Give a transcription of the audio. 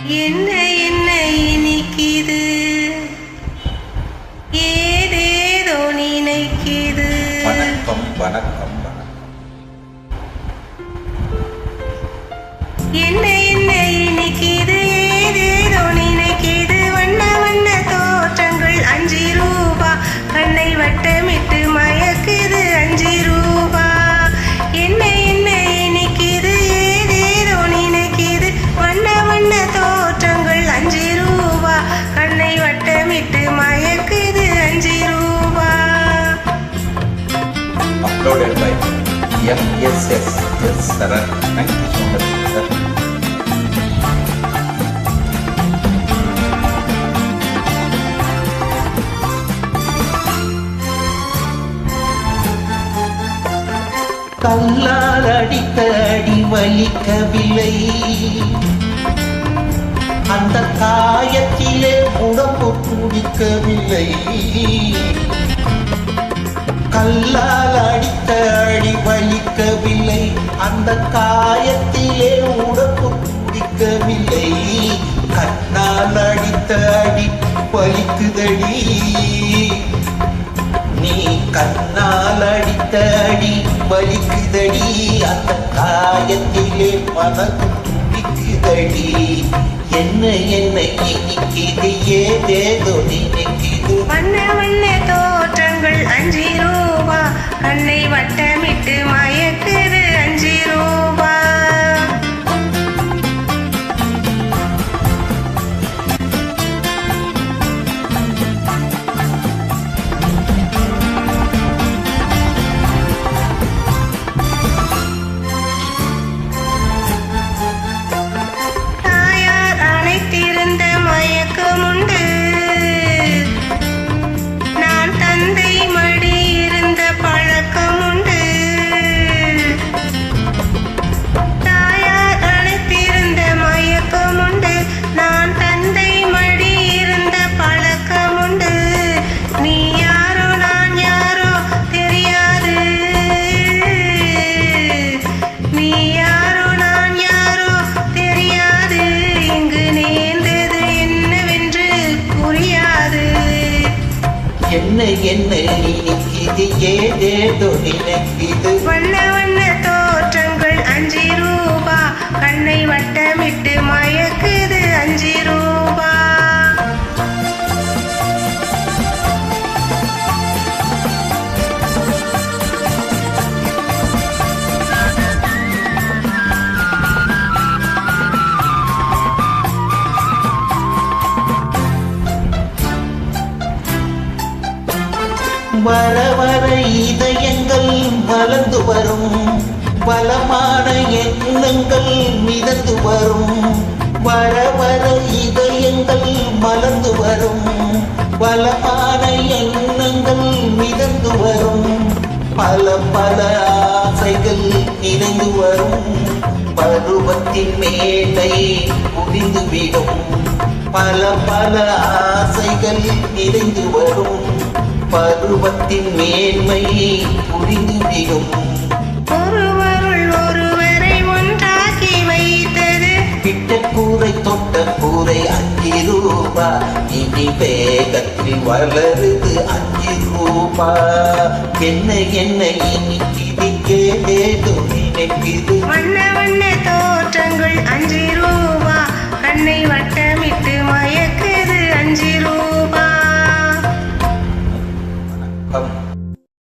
என்ன என்ன இனிக்குது, ஏதேதோ நினைக்குது. வணக்கம் வணக்கம் வணக்கம். என்ன என்ன இனிக்குது, ஏதேதோ நினைக்குது. வண்ண வண்ண தோற்றங்கள் 5 ரூபா, கண்ணை வட்டமிட்டு மயக்குது 5 ரூபா. என்ன என்ன இனிக்குது, ஏதேதோ நினைக்குது. வண்ண வண்ண தோற்றங்கள் 5 ரூபா, கண்ணை வட்டமிட்டு மயக்குது 5 ரூபா. Uploaded by MSS Saran. Thank you so much, sir. கல்லால் அடித்த அடி வலிக்கவில்லை, அந்த காயத்திலே உடம்பு துடிக்கவில்லை. கல்லால் அடித்த அடி வலிக்கவில்லை, அந்த காயத்திலே உடம்பு துடிக்கவில்லை. கண்ணால் அடித்த அடி வலிக்குதடி, நீ கண்ணால் அடித்த அடி வலிக்குதடி. அந்த காயத்திலே மனது துடிக்குதடி. என்ன என்ன இனிக்குது, ஏதேதோ நினைக்குது. வண்ண வண்ண தோற்றங்கள் 5 ரூபா, கண்ணை வட்டமிட்டு மயக்குது 5 ரூபா. தாயார் அணைத்திருந்த மயக்கமுண்டு, நான் தந்தை மடி இருந்த பழக்கமுண்டு. தாயார் அணைத்திருந்த மயக்கமுண்டு, நான் தந்தை மடி இருந்த பழக்கமுண்டு. நீ யாரோ நான் யாரோ தெரியாது, நீ யாரோ நான் யாரோ தெரியாது. இங்கு நேர்ந்தது என்னவென்று புரியாது. என்ன என்ன இனிக்குது, ஏதேதோ நினைக்குது. வண்ண வண்ண தோற்றங்கள் 5 ரூபா, கண்ணை வட்டமிட்டு மயக்குது 5 ரூபா. வர வர இதயங்கள் வளர்ந்து வரும், பலமான எண்ணங்கள் மிதந்து வரும். வர வர இதயங்கள் மலர்ந்து வரும், பலமான எண்ணங்கள் மிதந்து வரும். பல பல ஆசைகள் நிறைந்து வரும், பருவத்தின் மேலை புரிந்துவிடும். பல பல ஆசைகள் நிறைந்து வரும், பருவத்தின் மேன்மை புரிந்துவிடும். ஒருவருள் ஒருவரை ஒன்றாக்கி வைத்தது, கிட்ட கூரை தொட்ட கூரை 5 ரூபா, இனி வேகத்தில் வளருது 5 ரூபா. என்ன என்ன இனிக்குது, ஏதேதோ நினைக்குது. வண்ண வண்ண தோற்றங்கள் 5 ரூபா, கண்ணை வட்ட